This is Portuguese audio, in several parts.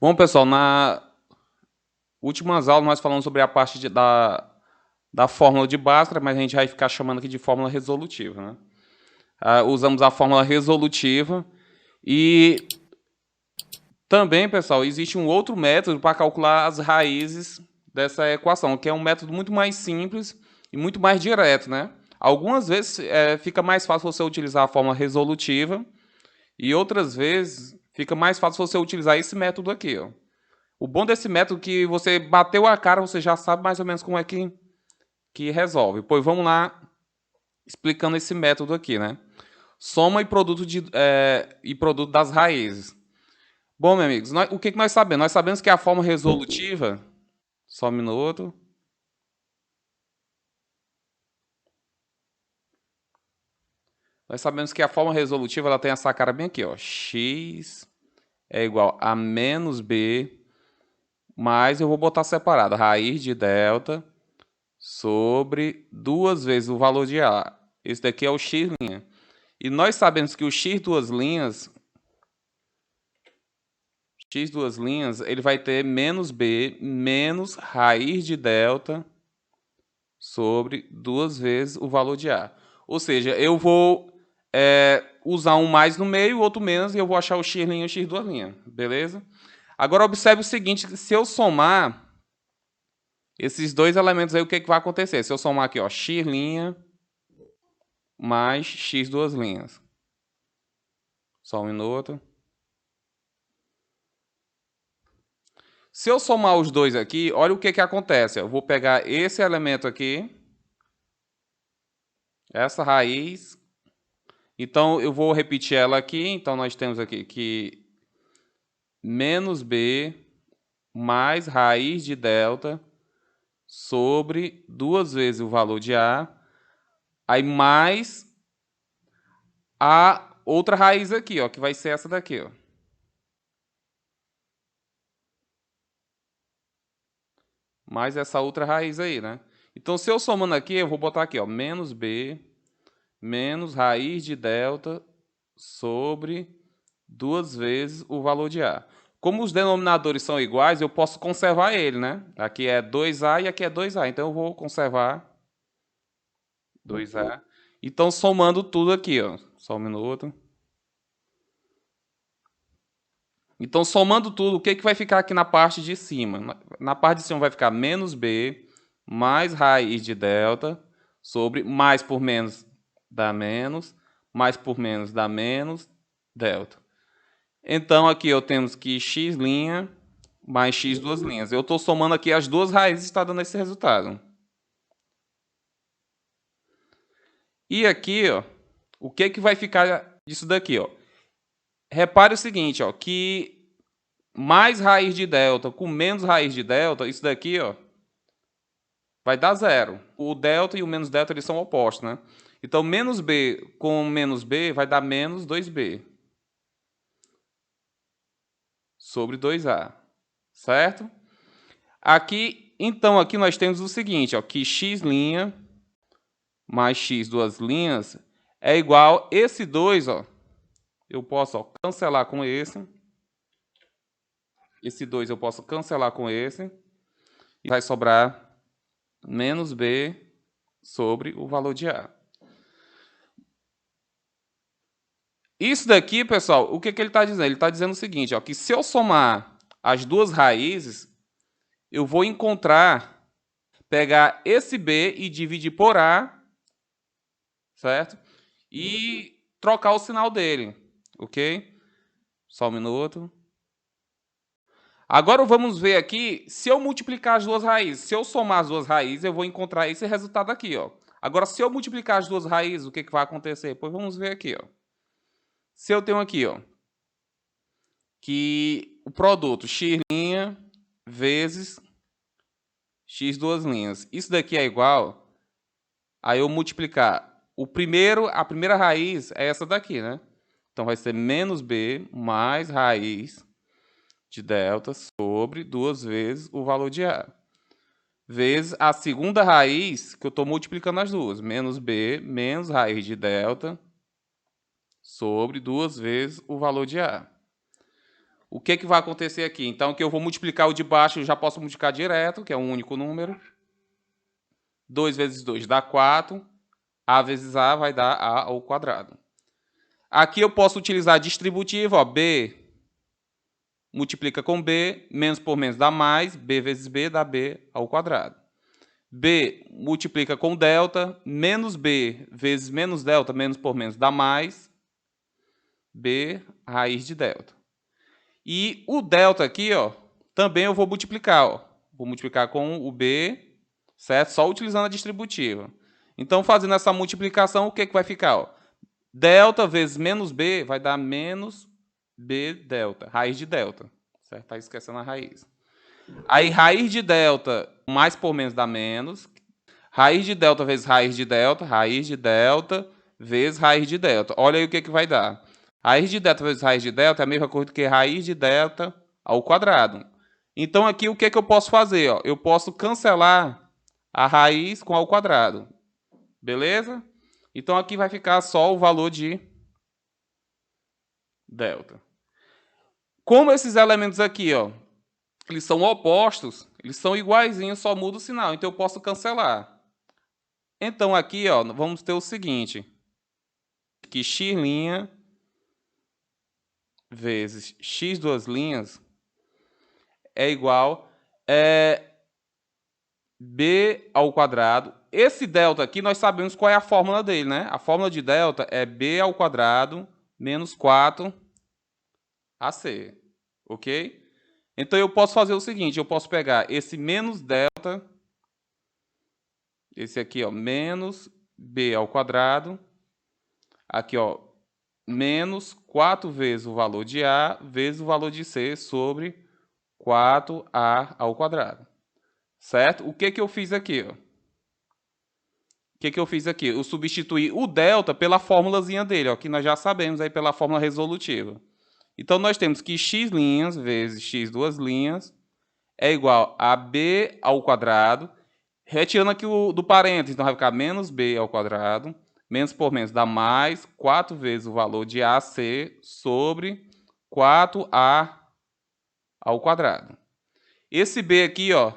Bom, pessoal, na últimas aulas nós falamos sobre a parte da fórmula de Bhaskara, mas a gente vai ficar chamando aqui de fórmula resolutiva, né? Usamos a fórmula resolutiva e também, pessoal, existe um outro método para calcular as raízes dessa equação, que é um método muito mais simples e muito mais direto, né? Algumas vezes fica mais fácil você utilizar a fórmula resolutiva e outras vezes fica mais fácil você utilizar esse método aqui, ó. O bom desse método é que você bateu a cara, você já sabe mais ou menos como é que resolve. Pois vamos lá explicando esse método aqui, né? Soma e produto das raízes. Bom, meus amigos, o que nós sabemos? Nós sabemos que a forma resolutiva... Só um minuto. Nós sabemos que a forma resolutiva ela tem essa cara bem aqui, ó. X é igual a menos B, mais eu vou botar separado, raiz de delta sobre 2 vezes o valor de A. Esse daqui é o x'. E nós sabemos que o x duas linhas, ele vai ter menos B menos raiz de delta sobre 2 vezes o valor de A. Ou seja, eu vou usar um mais no meio, o outro menos, e eu vou achar o x' e o x duas linhas. Beleza? Agora, observe o seguinte, se eu somar esses dois elementos aí, o que vai acontecer? Se eu somar aqui, ó, x' mais x duas linhas. Só um minuto. Se eu somar os dois aqui, olha o que acontece. Eu vou pegar esse elemento aqui, essa raiz. Então, eu vou repetir ela aqui. Então, nós temos aqui que menos b mais raiz de delta sobre 2 vezes o valor de A. Aí, mais a outra raiz aqui, ó, que vai ser essa daqui, ó. Mais essa outra raiz aí, né? Então, se eu somando aqui, eu vou botar aqui, ó, menos b menos raiz de delta sobre 2 vezes o valor de A. Como os denominadores são iguais, eu posso conservar ele, né? Aqui é 2A e aqui é 2A. Então, eu vou conservar 2A. Então, somando tudo aqui, ó. Só um minuto. Então, somando tudo, o que vai ficar aqui na parte de cima? Na parte de cima vai ficar menos B mais raiz de delta sobre mais por menos dá menos, mais por menos dá menos, delta. Então, aqui eu temos que x' mais x duas linhas. Eu estou somando aqui as duas raízes e está dando esse resultado. E aqui, ó, o que vai ficar disso daqui? Ó? Repare o seguinte, ó, que mais raiz de delta com menos raiz de delta, isso daqui ó, vai dar zero. O delta e o menos delta eles são opostos, né? Então, menos b com menos b vai dar menos 2b sobre 2a, certo? Aqui, então, aqui nós temos o seguinte, ó, que x' mais x duas linhas é igual esse 2, ó, eu posso ó, cancelar com esse. Esse 2 eu posso cancelar com esse. E vai sobrar menos b sobre o valor de A. Isso daqui, pessoal, o que ele está dizendo? Ele está dizendo o seguinte, ó, que se eu somar as duas raízes, eu vou encontrar, pegar esse b e dividir por A, certo? E trocar o sinal dele, ok? Só um minuto. Agora vamos ver aqui, se eu multiplicar as duas raízes, se eu somar as duas raízes, eu vou encontrar esse resultado aqui, ó. Agora, se eu multiplicar as duas raízes, o que vai acontecer? Pois vamos ver aqui, ó. Se eu tenho aqui, ó, que o produto x' vezes x duas linhas, isso daqui é igual a eu multiplicar a primeira raiz é essa daqui, né? Então, vai ser menos b mais raiz de delta sobre 2 vezes o valor de A. Vezes a segunda raiz, que eu estou multiplicando as duas. Menos b menos raiz de delta sobre 2 vezes o valor de A. o que vai acontecer aqui? Então, que eu vou multiplicar o de baixo, eu já posso multiplicar direto, que é um único número. 2 vezes 2 dá 4. A vezes A vai dar A ao quadrado. Aqui eu posso utilizar a distributiva, ó, B multiplica com B, menos por menos dá mais, B vezes B dá B ao quadrado. B multiplica com delta, menos B vezes menos delta, menos por menos dá mais, B raiz de delta. E o delta aqui, ó, também eu vou multiplicar, ó. Vou multiplicar com o B, certo? Só utilizando a distributiva. Então, fazendo essa multiplicação, o que vai ficar, ó? Delta vezes menos B vai dar menos B delta, raiz de delta, certo? Tá esquecendo a raiz. Aí, raiz de delta mais por menos dá menos. Raiz de delta vezes raiz de delta vezes raiz de delta. Olha aí o que vai dar. Raiz de delta vezes raiz de delta é a mesma coisa que raiz de delta ao quadrado. Então, aqui, o que eu posso fazer? Ó? Eu posso cancelar a raiz com ao quadrado. Beleza? Então, aqui vai ficar só o valor de delta. Como esses elementos aqui, ó, eles são opostos, eles são iguaizinhos, só muda o sinal. Então, eu posso cancelar. Então, aqui, ó, vamos ter o seguinte. Que x' vezes x duas linhas é igual a b ao quadrado. Esse delta aqui, nós sabemos qual é a fórmula dele, né? A fórmula de delta é b ao quadrado menos 4ac, ok? Então, eu posso fazer o seguinte, eu posso pegar esse menos delta, esse aqui, ó, menos b ao quadrado, aqui, ó, menos 4 vezes o valor de A vezes o valor de C sobre 4A ao quadrado. Certo? O que eu fiz aqui? Ó? O que eu fiz aqui? Eu substituí o delta pela fórmulazinha dele, ó, que nós já sabemos aí pela fórmula resolutiva. Então, nós temos que x' vezes x duas linhas é igual a b ao quadrado, retirando aqui o do parênteses, então vai ficar menos b ao quadrado, menos por menos dá mais 4 vezes o valor de AC sobre 4A ao quadrado. Esse B aqui, ó,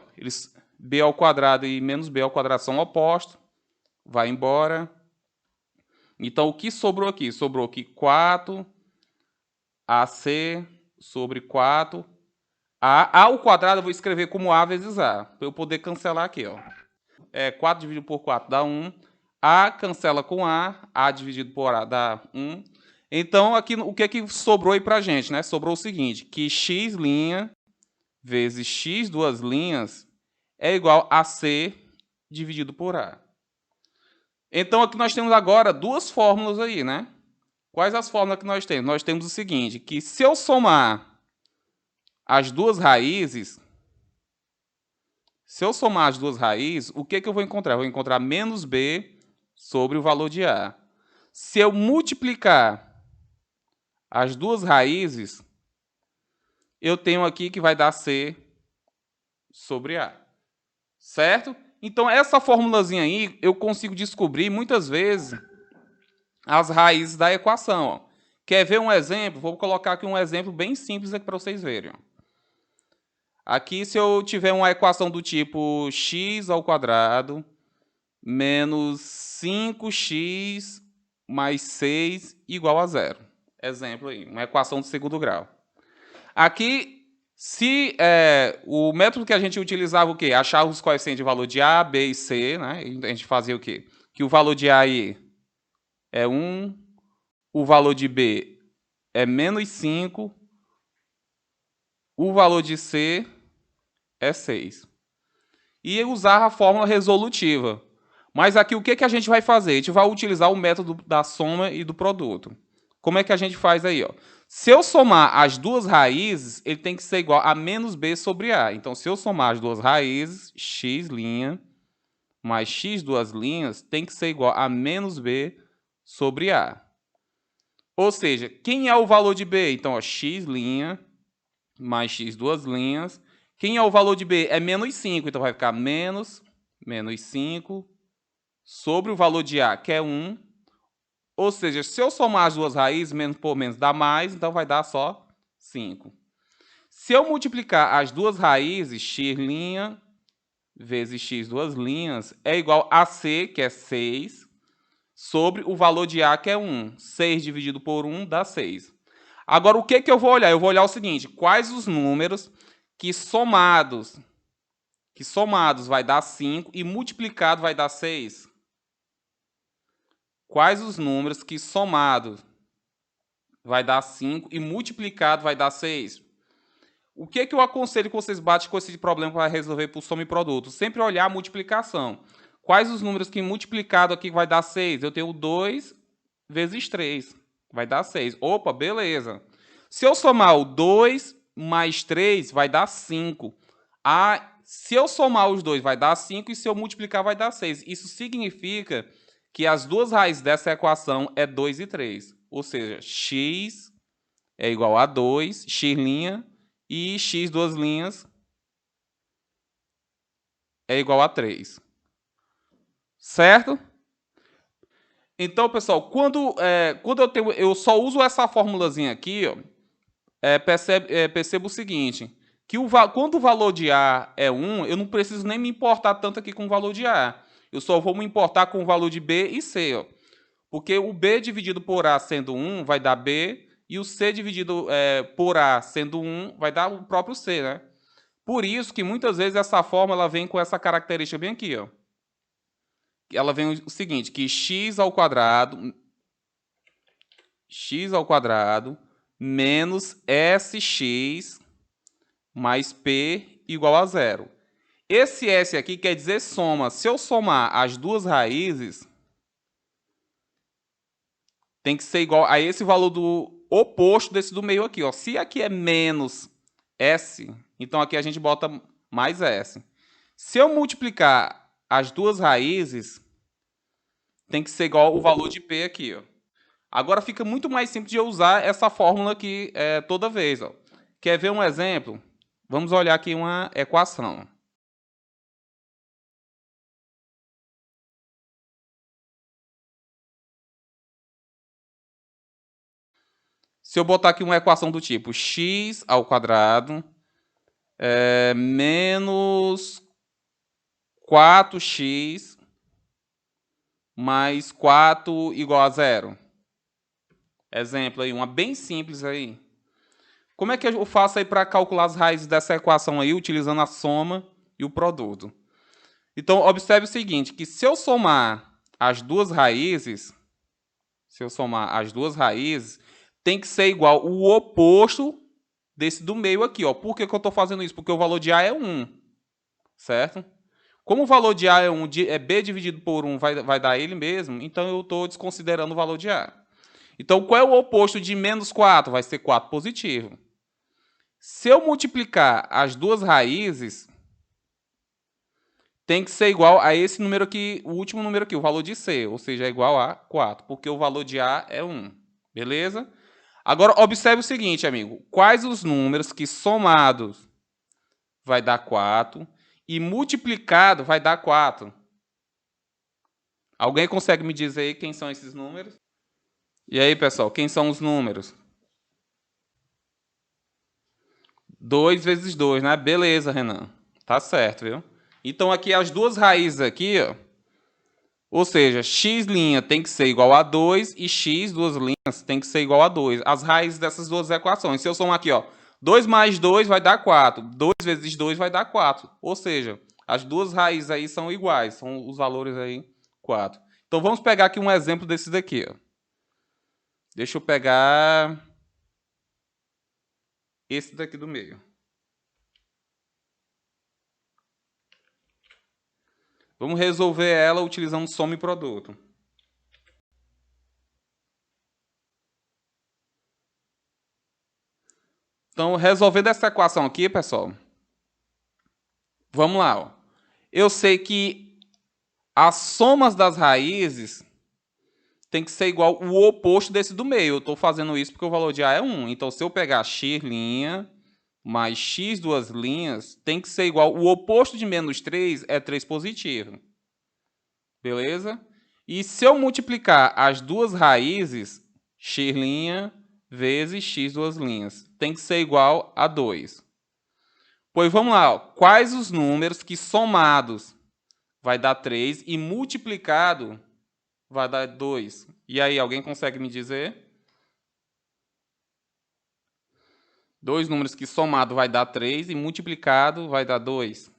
B ao quadrado e menos B ao quadrado são opostos. Vai embora. Então, o que sobrou aqui? Sobrou aqui 4AC sobre 4A ao quadrado eu vou escrever como A vezes A, para eu poder cancelar aqui, ó. 4 dividido por 4 dá 1. A cancela com A dividido por A dá 1. Então, aqui, o que sobrou aí pra gente, né? Sobrou o seguinte, que x' vezes x duas linhas é igual a C dividido por A. Então, aqui nós temos agora duas fórmulas aí, né? Quais as fórmulas que nós temos? Nós temos o seguinte, que se eu somar as duas raízes, o que eu vou encontrar? Eu vou encontrar menos B sobre o valor de A. Se eu multiplicar as duas raízes, eu tenho aqui que vai dar C sobre A. Certo? Então, essa formulazinha aí, eu consigo descobrir, muitas vezes, as raízes da equação. Ó. Quer ver um exemplo? Vou colocar aqui um exemplo bem simples aqui para vocês verem. Ó. Aqui, se eu tiver uma equação do tipo x ao quadrado menos 5x mais 6 igual a 0. Exemplo aí, uma equação de segundo grau. Aqui, se o método que a gente utilizava o quê? Achar os coeficientes de valor de A, B e C, né? A gente fazia o quê? Que o valor de A aí é 1, o valor de B é menos 5, o valor de C é 6. E usar a fórmula resolutiva. Mas aqui o que a gente vai fazer? A gente vai utilizar o método da soma e do produto. Como é que a gente faz aí? Ó? Se eu somar as duas raízes, ele tem que ser igual a menos B sobre A. Então, se eu somar as duas raízes, x' mais x duas linhas, tem que ser igual a menos B sobre A. Ou seja, quem é o valor de B? Então, ó, x' mais x duas linhas. Quem é o valor de B? É menos 5. Então, vai ficar menos 5 sobre o valor de A, que é 1. Ou seja, se eu somar as duas raízes, menos por menos dá mais, então vai dar só 5. Se eu multiplicar as duas raízes, x' vezes x duas linhas, é igual a c, que é 6, sobre o valor de a, que é 1. 6 dividido por 1 dá 6. Agora, o que eu vou olhar? Eu vou olhar o seguinte, quais os números que somados vai dar 5 e multiplicado vai dar 6? Quais os números que somados vai dar 5 e multiplicado vai dar 6? O que eu aconselho que vocês batem com esse problema para resolver por soma e produto? Sempre olhar a multiplicação. Quais os números que multiplicado aqui vai dar 6? Eu tenho 2 vezes 3. Vai dar 6. Opa, beleza. Se eu somar o 2 mais 3, vai dar 5. Se eu somar os dois, vai dar 5. E se eu multiplicar, vai dar 6. Isso significa que as duas raízes dessa equação é 2 e 3. Ou seja, x é igual a 2, x' e x duas linhas é igual a 3. Certo? Então, pessoal, quando eu só uso essa formulazinha aqui, ó, perceba o seguinte, que quando o valor de A é 1, eu não preciso nem me importar tanto aqui com o valor de A. Eu só vou me importar com o valor de B e C. Ó, porque o B dividido por A sendo 1 vai dar B, e o C dividido por A sendo 1 vai dar o próprio C, né? Por isso que muitas vezes essa fórmula ela vem com essa característica bem aqui, ó. Ela vem o seguinte, que x ao quadrado menos sx mais p igual a 0. Esse s aqui quer dizer soma. Se eu somar as duas raízes, tem que ser igual a esse valor do oposto desse do meio aqui. Ó. Se aqui é menos s, então aqui a gente bota mais s. Se eu multiplicar as duas raízes, tem que ser igual o valor de p aqui. Ó. Agora fica muito mais simples de eu usar essa fórmula aqui toda vez. Ó. Quer ver um exemplo? Vamos olhar aqui uma equação. Se eu botar aqui uma equação do tipo x ao quadrado menos 4x mais 4 igual a 0. Exemplo aí, uma bem simples aí. Como é que eu faço aí para calcular as raízes dessa equação aí, utilizando a soma e o produto? Então, observe o seguinte, que se eu somar as duas raízes, tem que ser igual o oposto desse do meio aqui. Ó. Por que eu estou fazendo isso? Porque o valor de A é 1, certo? Como o valor de A é 1, B dividido por 1 vai dar ele mesmo, então eu estou desconsiderando o valor de A. Então, qual é o oposto de menos 4? Vai ser 4 positivo. Se eu multiplicar as duas raízes, tem que ser igual a esse número aqui, o último número aqui, o valor de C, ou seja, é igual a 4, porque o valor de A é 1. Beleza? Agora, observe o seguinte, amigo. Quais os números que somados vai dar 4 e multiplicado vai dar 4? Alguém consegue me dizer aí quem são esses números? E aí, pessoal, quem são os números? 2 vezes 2, né? Beleza, Renan. Tá certo, viu? Então, aqui as duas raízes aqui, ó. Ou seja, x' tem que ser igual a 2 e x, duas linhas, tem que ser igual a 2. As raízes dessas duas equações. Se eu somar aqui, ó, 2 mais 2 vai dar 4. 2 vezes 2 vai dar 4. Ou seja, as duas raízes aí são iguais. São os valores aí 4. Então, vamos pegar aqui um exemplo desses daqui, ó. Deixa eu pegar esse daqui do meio. Vamos resolver ela utilizando soma e produto. Então, resolvendo essa equação aqui, pessoal, vamos lá. Ó. Eu sei que as somas das raízes tem que ser igual o oposto desse do meio. Eu estou fazendo isso porque o valor de A é 1. Então, se eu pegar x' mais x duas linhas, tem que ser igual. O oposto de menos 3 é 3 positivo. Beleza? E se eu multiplicar as duas raízes, x' vezes x duas linhas, tem que ser igual a 2. Pois vamos lá. Ó. Quais os números que somados vai dar 3 e multiplicado vai dar 2? E aí, alguém consegue me dizer? Dois números que somado vai dar 3 e multiplicado vai dar 2.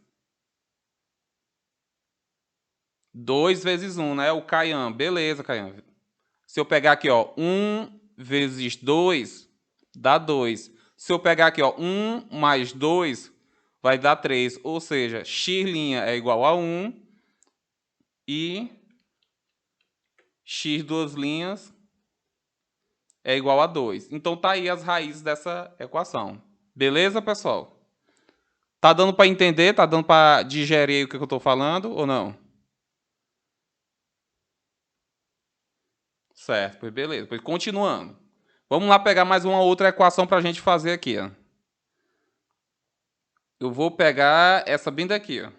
2 vezes 1, né? O Caian. Beleza, Caian. Se eu pegar aqui, ó, 1 vezes 2, dá 2. Se eu pegar aqui, ó, 1 mais 2, vai dar 3. Ou seja, x' é igual a 1 e x duas linhas é igual a 2. Então, tá aí as raízes dessa equação. Beleza, pessoal? Tá dando para entender? Tá dando para digerir o que eu estou falando ou não? Certo, pois beleza. Pois continuando. Vamos lá pegar mais uma outra equação para a gente fazer aqui. Ó. Eu vou pegar essa bem daqui. Ó.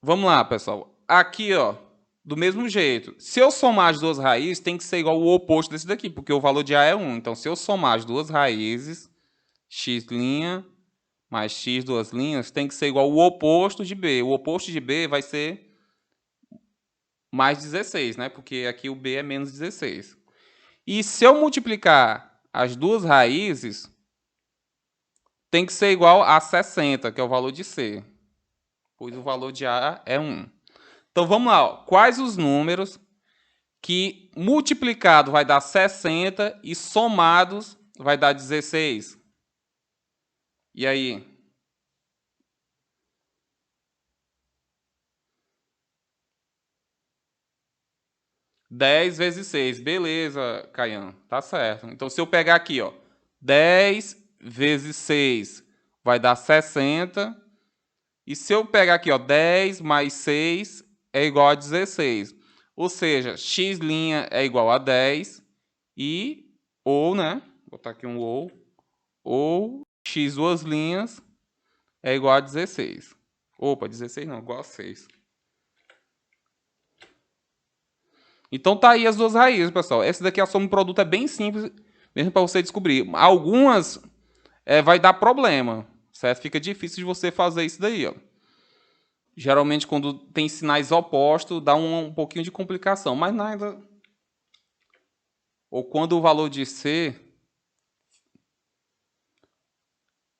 Vamos lá, pessoal. Aqui, ó, do mesmo jeito. Se eu somar as duas raízes, tem que ser igual o oposto desse daqui, porque o valor de A é 1. Então, se eu somar as duas raízes, x' mais x duas linhas, tem que ser igual o oposto de B. O oposto de B vai ser mais 16, né? Porque aqui o B é menos 16. E se eu multiplicar as duas raízes, tem que ser igual a 60, que é o valor de C. Pois o valor de A é 1. Então, vamos lá. Ó. Quais os números que multiplicado vai dar 60 e somados vai dar 16? E aí? 10 vezes 6. Beleza, Caian. Tá certo. Então, se eu pegar aqui, ó, 10 vezes 6 vai dar 60. E se eu pegar aqui, ó, 10 mais 6 é igual a 16. Ou seja, x' é igual a 10 e, ou, né? Vou botar aqui um ou x duas linhas é igual a 16. Opa, 16 não, igual a 6. Então tá aí as duas raízes, pessoal. Essa daqui a soma de produto é bem simples, mesmo para você descobrir. Algumas vai dar problema, certo? Fica difícil de você fazer isso daí, ó. Geralmente, quando tem sinais opostos, dá um pouquinho de complicação, mas nada. Ou quando o valor de C.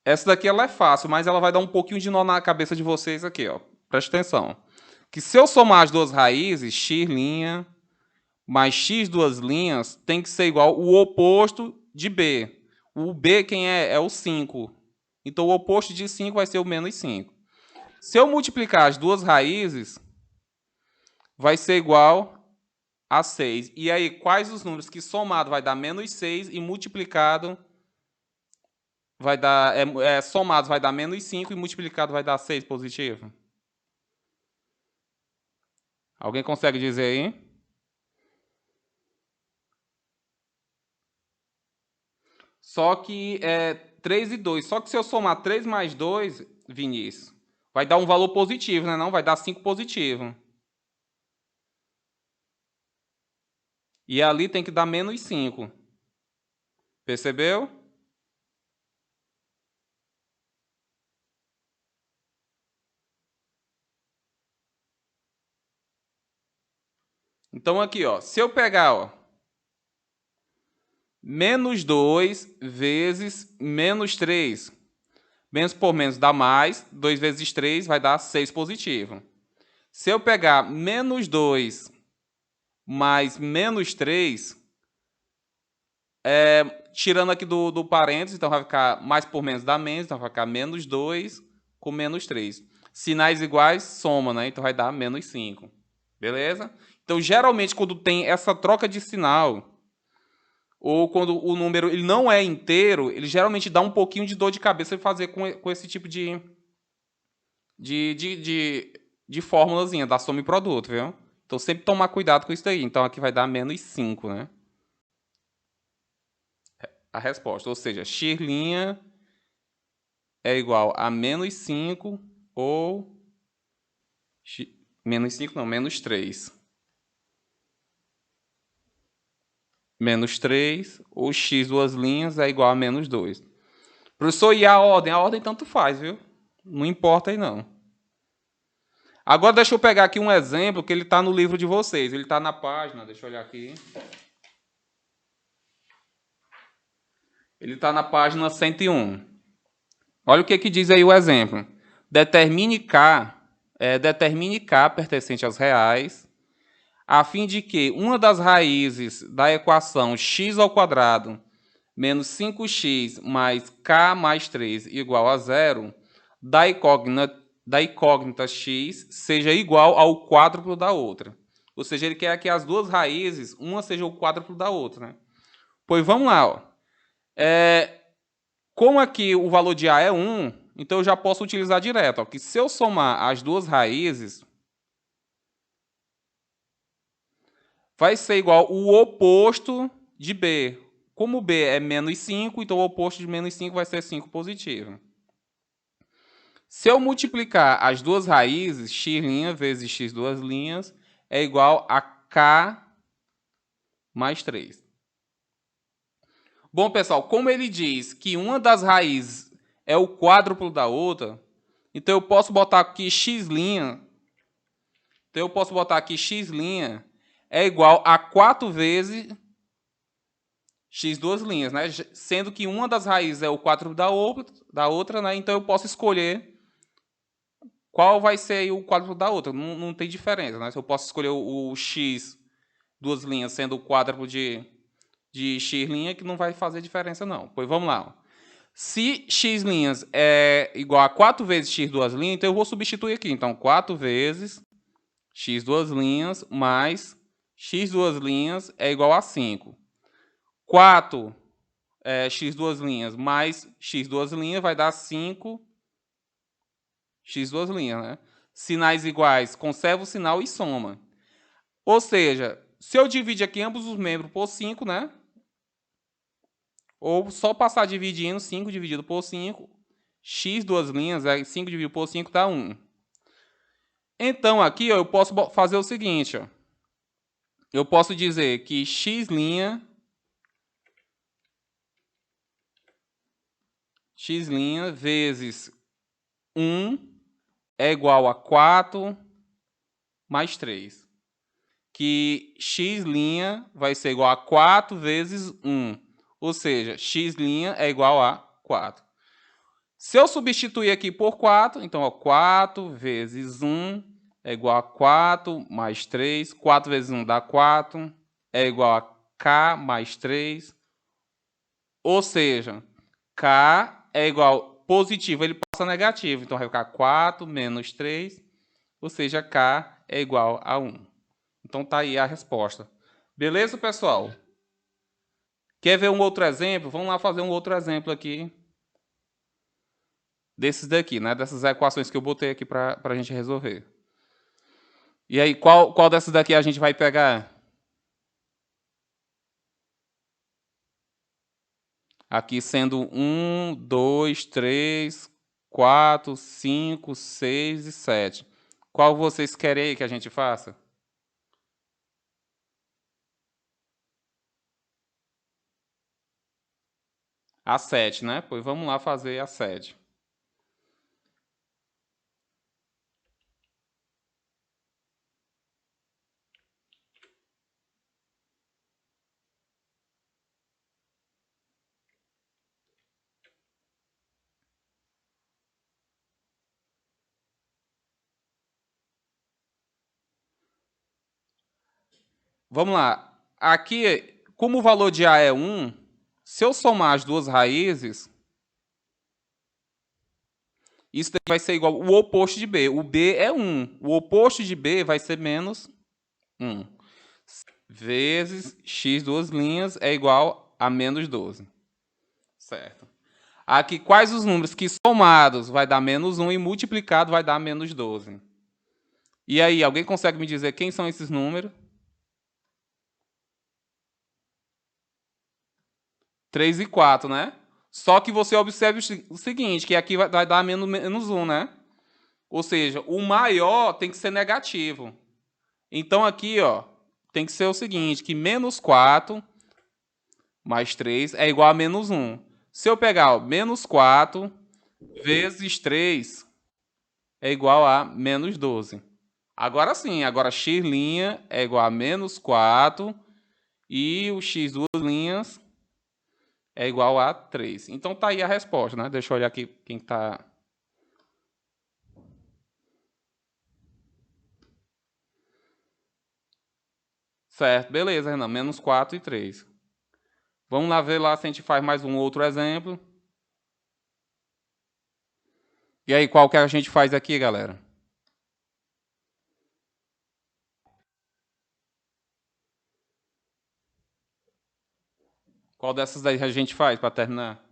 Essa daqui ela é fácil, mas ela vai dar um pouquinho de nó na cabeça de vocês aqui, ó. Presta atenção. Que se eu somar as duas raízes, x' mais x duas linhas, tem que ser igual o oposto de B. O B quem é? É o 5. Então, o oposto de 5 vai ser o menos 5. Se eu multiplicar as duas raízes, vai ser igual a 6. E aí, quais os números que somado vai dar menos 6 e multiplicado vai dar... somado vai dar menos 5 e multiplicado vai dar 6 positivo? Alguém consegue dizer aí? Só que é 3 e 2. Só que se eu somar 3 mais 2, Vinícius, vai dar um valor positivo, né? Não vai dar 5 positivo. E ali tem que dar menos 5. Percebeu? Então aqui, ó, se eu pegar, ó, menos 2 vezes menos 3. Menos por menos dá mais. 2 vezes 3 vai dar 6 positivo. Se eu pegar menos 2 mais menos 3, tirando aqui do parênteses, então vai ficar mais por menos dá menos, então vai ficar menos 2 com menos 3. Sinais iguais, soma, né? Então vai dar menos 5. Beleza? Então, geralmente, quando tem essa troca de sinal, ou quando o número ele não é inteiro, ele geralmente dá um pouquinho de dor de cabeça de fazer com esse tipo de fórmulazinha da soma e produto, viu? Então, sempre tomar cuidado com isso daí. Então, aqui vai dar menos 5, né? a resposta. Ou seja, x' é igual a menos 5 ou... menos 5 não, menos 3. Menos 3 ou x duas linhas é igual a menos 2. Professor, e a ordem? A ordem tanto faz, viu? Não importa aí não. Agora deixa eu pegar aqui um exemplo que ele está no livro de vocês. Ele está na página, deixa eu olhar aqui. Ele está na página 101. Olha o que diz aí o exemplo. Determine K pertencente aos reais, a fim de que uma das raízes da equação x² menos 5x mais k mais 3 igual a 0, da incógnita x seja igual ao quádruplo da outra. Ou seja, ele quer que as duas raízes, uma seja o quádruplo da outra. Né? Pois vamos lá. Ó. Como aqui o valor de A é 1, então eu já posso utilizar direto. Ó, que se eu somar as duas raízes, vai ser igual o oposto de B. Como B é menos 5, então o oposto de menos 5 vai ser 5 positivo. Se eu multiplicar as duas raízes, x' vezes x duas linhas, é igual a K mais 3. Bom, pessoal, como ele diz que uma das raízes é o quádruplo da outra, então eu posso botar aqui x'. Então eu posso botar aqui x' é igual a 4 vezes x duas linhas, né? Sendo que uma das raízes é o quádruplo da outra, né? Então eu posso escolher qual vai ser o quádruplo da outra. Não tem diferença, né? Eu posso escolher o x duas linhas sendo o quádruplo de x', que não vai fazer diferença, não. Pois vamos lá. Se x' é igual a 4 vezes x duas linhas, então eu vou substituir aqui. Então, 4 vezes x duas linhas mais x duas linhas é igual a 5. 4 x duas linhas mais x duas linhas vai dar 5 x duas linhas, né? Sinais iguais, conserva o sinal e soma. Ou seja, se eu dividir aqui ambos os membros por 5, né? Ou só passar dividindo 5 dividido por 5, x duas linhas, 5 dividido por 5 dá 1. Então, aqui ó, eu posso fazer o seguinte. Ó. Eu posso dizer que x' vezes 1 é igual a 4 mais 3. Que x' vai ser igual a 4 vezes 1. Ou seja, x' é igual a 4. Se eu substituir aqui por 4, então ó, 4 vezes 1 é igual a 4 mais 3. 4 vezes 1 dá 4. É igual a k mais 3. Ou seja, k é igual positivo, ele passa negativo. Então vai ficar 4 menos 3. Ou seja, k é igual a 1. Então tá aí a resposta. Beleza, pessoal? Quer ver um outro exemplo? Vamos lá fazer um outro exemplo aqui. Desses daqui, né? Dessas equações que eu botei aqui para a gente resolver. E aí, qual dessas daqui a gente vai pegar? Aqui sendo 1, 2, 3, 4, 5, 6 e 7. Qual vocês querem que a gente faça? A 7, né? Pois vamos lá fazer a 7. Vamos lá. Aqui, como o valor de A é 1, se eu somar as duas raízes, isso daqui vai ser igual o oposto de B. O B é 1. O oposto de B vai ser menos 1. Vezes x duas linhas é igual a menos 12. Certo. Aqui, quais os números que somados vai dar menos 1 e multiplicado vai dar menos 12? E aí, alguém consegue me dizer quem são esses números? 3 e 4, né? Só que você observe o seguinte, que aqui vai dar menos 1, né? Ou seja, o maior tem que ser negativo. Então aqui, ó, tem que ser o seguinte, que menos 4 mais 3 é igual a menos 1. Se eu pegar, ó, menos 4 vezes 3 é igual a menos 12. Agora sim, agora x' é igual a menos 4 e o x duas linhas é igual a 3. Então tá aí a resposta, né? Deixa eu olhar aqui quem tá... Certo, beleza, Renan. Menos 4 e 3. Vamos lá ver lá se a gente faz mais um outro exemplo. E aí, qual que a gente faz aqui, galera? Qual dessas daí a gente faz para terminar?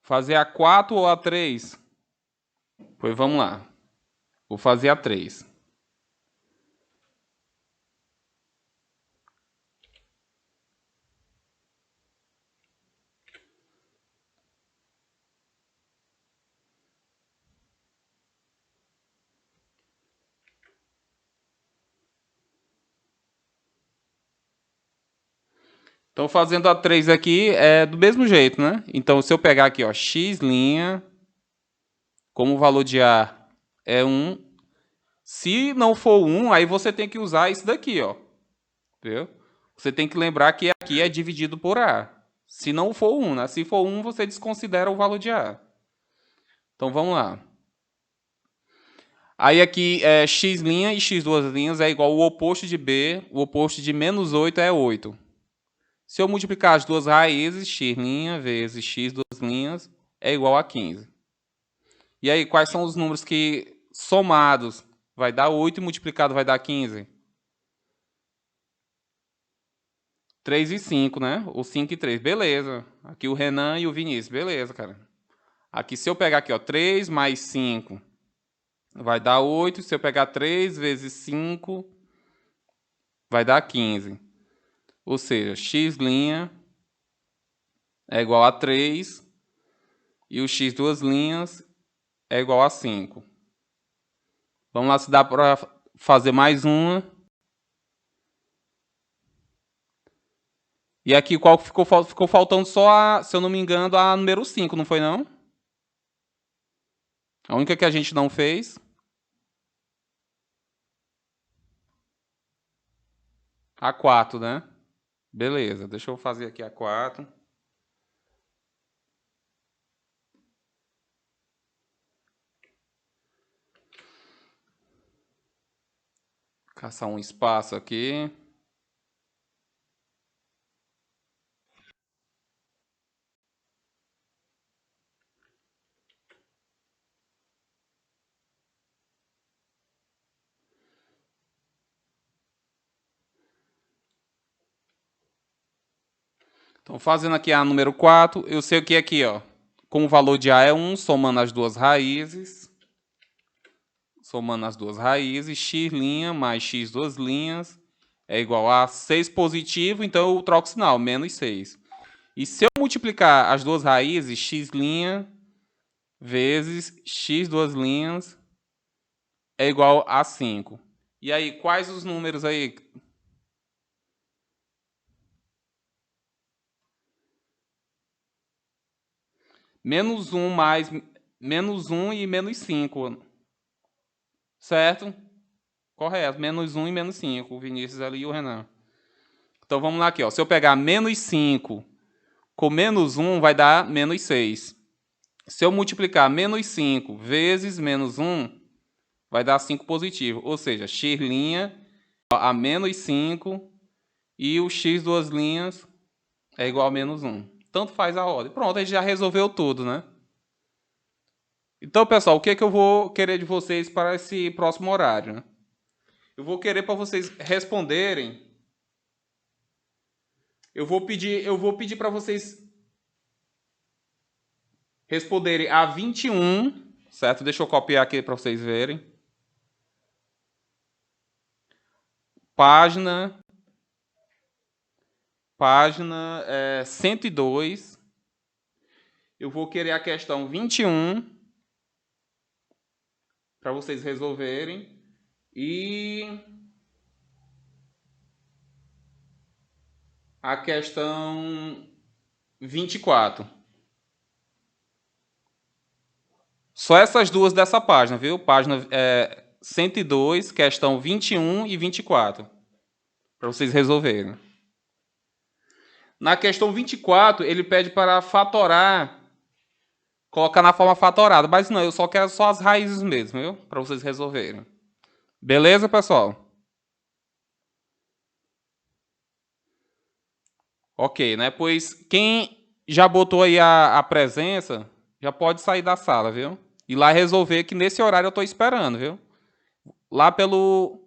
Fazer a 4 ou a 3? Pois vamos lá. Vou fazer a 3. Então, fazendo a 3 aqui é do mesmo jeito, né? Então, se eu pegar aqui, ó, x', como o valor de A é 1, se não for 1, aí você tem que usar isso daqui, ó. Viu? Você tem que lembrar que aqui é dividido por A. Se não for 1, né? Se for 1, você desconsidera o valor de A. Então, vamos lá. Aí aqui é x' e x duas linhas é igual ao oposto de B. O oposto de menos 8 é 8. Se eu multiplicar as duas raízes, x' vezes x duas linhas é igual a 15. E aí, quais são os números que somados vai dar 8 e multiplicado vai dar 15? 3 e 5, né? Ou 5 e 3. Beleza. Aqui o Renan e o Vinícius. Beleza, cara. Aqui, se eu pegar aqui, ó, 3 mais 5 vai dar 8. Se eu pegar 3 vezes 5 vai dar 15. Ou seja, x' é igual a 3 e o x duas linhas é igual a 5. Vamos lá se dá para fazer mais uma. E aqui qual ficou faltando só, se eu não me engano, a número 5, não foi não? A única que a gente não fez. A 4, né? Beleza, deixa eu fazer aqui a 4. Caçar um espaço aqui. Então, fazendo aqui a número 4, eu sei o que é aqui, ó. Com o valor de A é 1, somando as duas raízes. Somando as duas raízes, x' mais x duas linhas é igual a 6 positivo, então eu troco o sinal, menos 6. E se eu multiplicar as duas raízes, x' vezes x duas linhas é igual a 5. E aí, quais os números aí? Menos 1 mais menos 1 e menos 5. Certo? Correto. Menos 1 e menos 5. O Vinícius ali e o Renan. Então vamos lá aqui, ó. Se eu pegar menos 5 com menos 1, vai dar menos 6. Se eu multiplicar menos 5 vezes menos 1, vai dar 5 positivo. Ou seja, x' a menos 5 e o x duas linhas é igual a menos 1. Tanto faz a ordem. Pronto, a gente já resolveu tudo, né? Então, pessoal, o que é que eu vou querer de vocês para esse próximo horário, né? Eu vou querer para vocês responderem. Eu vou pedir para vocês responderem a 21 certo? Deixa eu copiar aqui para vocês verem. Página 102. Eu vou querer a questão 21 para vocês resolverem. E a questão 24. Só essas duas dessa página, viu? Página 102, questão 21 e 24. Para vocês resolverem. Na questão 24, ele pede para fatorar, colocar na forma fatorada. Mas não, eu só quero só as raízes mesmo, viu? Para vocês resolverem. Beleza, pessoal? Ok, né? Pois quem já botou aí a presença, já pode sair da sala, viu? E lá resolver que nesse horário eu estou esperando, viu? Lá pelo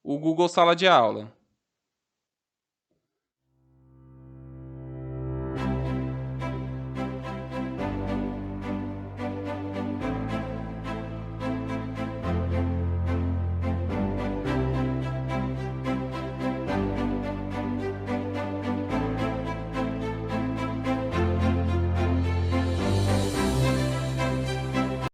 o Google Sala de Aula.